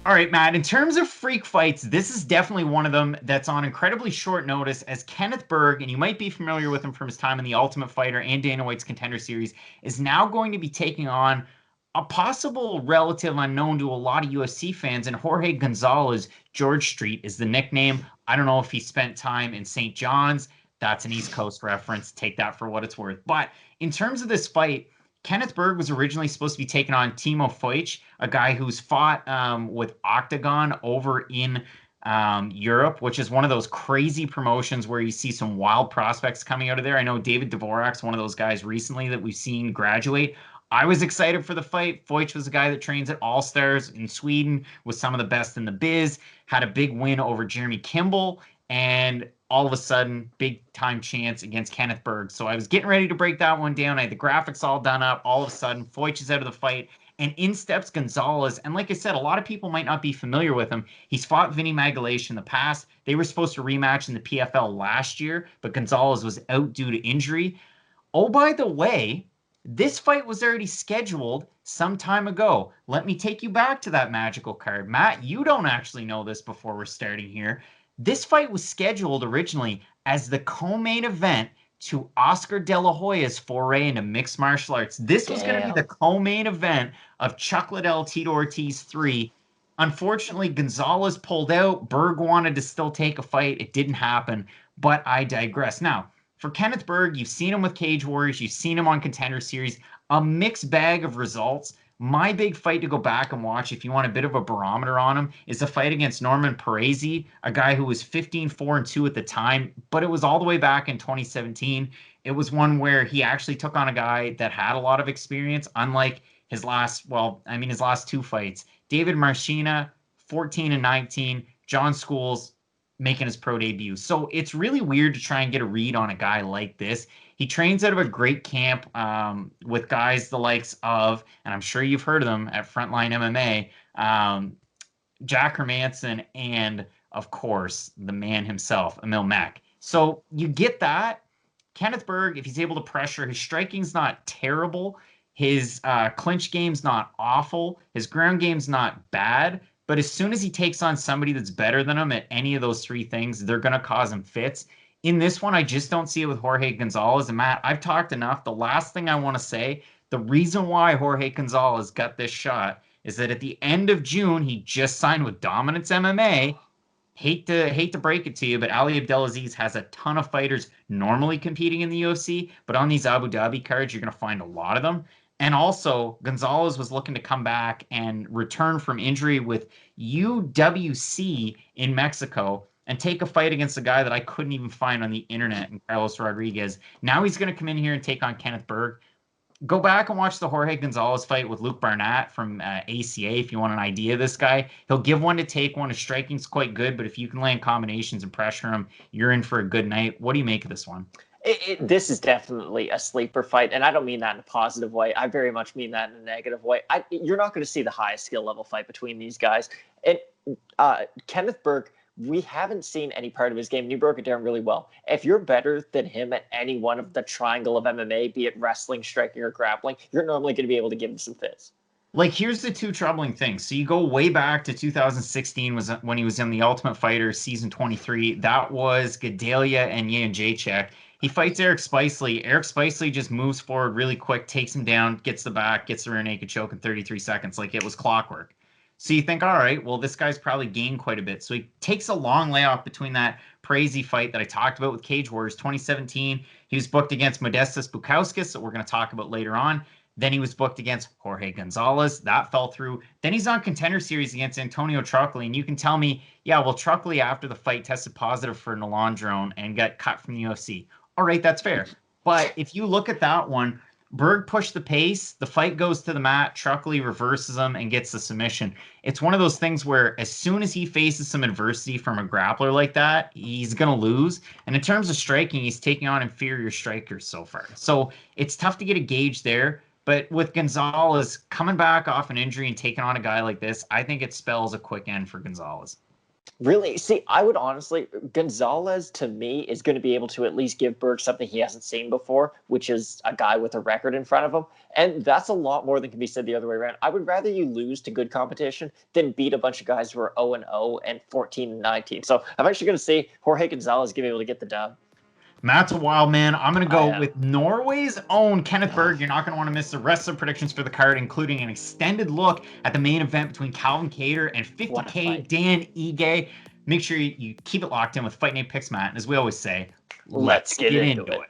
All right, Matt, in terms of freak fights, this is definitely one of them that's on incredibly short notice as Kenneth Bergh, and you might be familiar with him from his time in The Ultimate Fighter and Dana White's Contender Series, is now going to be taking on a possible relative unknown to a lot of UFC fans, and Jorge Gonzalez. George Street is the nickname. I don't know if he spent time in St. John's. That's an East Coast reference. Take that for what it's worth. But in terms of this fight, Kenneth Bergh was originally supposed to be taking on Timo Feich, a guy who's fought with Octagon over in Europe, which is one of those crazy promotions where you see some wild prospects coming out of there. I know David Dvorak's one of those guys recently that we've seen graduate. I was excited for the fight. Feich was a guy that trains at All Stars in Sweden, was some of the best in the biz, had a big win over Jeremy Kimball, and all of a sudden, big time chance against Kenneth Bergh. So I was getting ready to break that one down. I had the graphics all done up. All of a sudden, Feich is out of the fight, and in steps Gonzalez. And like I said, a lot of people might not be familiar with him. He's fought Vinny Magalhaes in the past. They were supposed to rematch in the PFL last year, but Gonzalez was out due to injury. Oh, by the way, this fight was already scheduled some time ago. Let me take you back to that magical card. Matt, you don't actually know this before we're starting here. This fight was scheduled originally as the co-main event to Oscar De La Hoya's foray into mixed martial arts. This was going to be the Damn. co-main event of Chuck Liddell, Tito Ortiz 3. Unfortunately, Gonzalez pulled out. Bergh wanted to still take a fight. It didn't happen, but I digress. Now, for Kenneth Bergh, you've seen him with Cage Warriors. You've seen him on Contender Series. A mixed bag of results. My big fight to go back and watch, if you want a bit of a barometer on him, is the fight against Norman Paresi, a guy who was 15-4-2 at the time, but it was all the way back in 2017. It was one where he actually took on a guy that had a lot of experience, unlike his last, well, I mean, his last two fights. David Marchina, 14-19, John Schools making his pro debut. So it's really weird to try and get a read on a guy like this. He trains out of a great camp with guys the likes of, and I'm sure you've heard of them at Frontline MMA, Jack Hermanson, and of course, the man himself, Emil Mack. So you get that. Kenneth Bergh, if he's able to pressure, his striking's not terrible. His clinch game's not awful. His ground game's not bad. But as soon as he takes on somebody that's better than him at any of those three things, they're going to cause him fits. In this one, I just don't see it with Jorge Gonzalez. And Matt, I've talked enough. The last thing I want to say, the reason why Jorge Gonzalez got this shot is that at the end of June, he just signed with Dominance MMA. Hate to break it to you, but Ali Abdelaziz has a ton of fighters normally competing in the UFC, but on these Abu Dhabi cards, you're going to find a lot of them. And also, Gonzalez was looking to come back and return from injury with UWC in Mexico and take a fight against a guy that I couldn't even find on the internet, in Carlos Rodriguez. Now he's going to come in here and take on Kenneth Bergh. Go back and watch the Jorge Gonzalez fight with Luke Barnett from ACA if you want an idea of this guy. He'll give one to take one. His striking's quite good, but if you can land combinations and pressure him, you're in for a good night. What do you make of this one? This is definitely a sleeper fight, and I don't mean that in a positive way. I very much mean that in a negative way. You're not going to see the highest skill level fight between these guys. And Kenneth Bergh, we haven't seen any part of his game, and you broke it down really well. If you're better than him at any one of the triangle of MMA, be it wrestling, striking, or grappling, you're normally going to be able to give him some fits. Like, here's the two troubling things. So you go way back to 2016 was when he was in The Ultimate Fighter season 23. That was Gedalia and Jan Jacek. He fights Eric Spicely. Eric Spicely just moves forward really quick, takes him down, gets the back, gets the rear naked choke in 33 seconds. Like, it was clockwork. So you think, all right, well, this guy's probably gained quite a bit. So he takes a long layoff between that crazy fight that I talked about with Cage Warriors 2017. He was booked against Modestas Bukauskas, that we're going to talk about later on. Then he was booked against Jorge Gonzalez. That fell through. Then he's on Contender Series against Antonio Truckley. And you can tell me, yeah, well, Truckley after the fight tested positive for nalondrone and got cut from the UFC. All right, that's fair. But if you look at that one, Bergh pushed the pace. The fight goes to the mat. Truckley reverses him and gets the submission. It's one of those things where as soon as he faces some adversity from a grappler like that, he's going to lose. And in terms of striking, he's taking on inferior strikers so far. So it's tough to get a gauge there. But with Gonzalez coming back off an injury and taking on a guy like this, I think it spells a quick end for Gonzalez. Really? See, I would honestly, Gonzalez to me is going to be able to at least give Bergh something he hasn't seen before, which is a guy with a record in front of him. And that's a lot more than can be said the other way around. I would rather you lose to good competition than beat a bunch of guys who are 0-0 and 14-19. So I'm actually going to say Jorge Gonzalez going to be able to get the dub. Matt's a wild man. I'm going to go with Norway's own Kenneth Bergh. You're not going to want to miss the rest of the predictions for the card, including an extended look at the main event between Calvin Kattar and 50K Dan Ige. Make sure you keep it locked in with Fight Night Picks, Matt. And as we always say, let's get into it.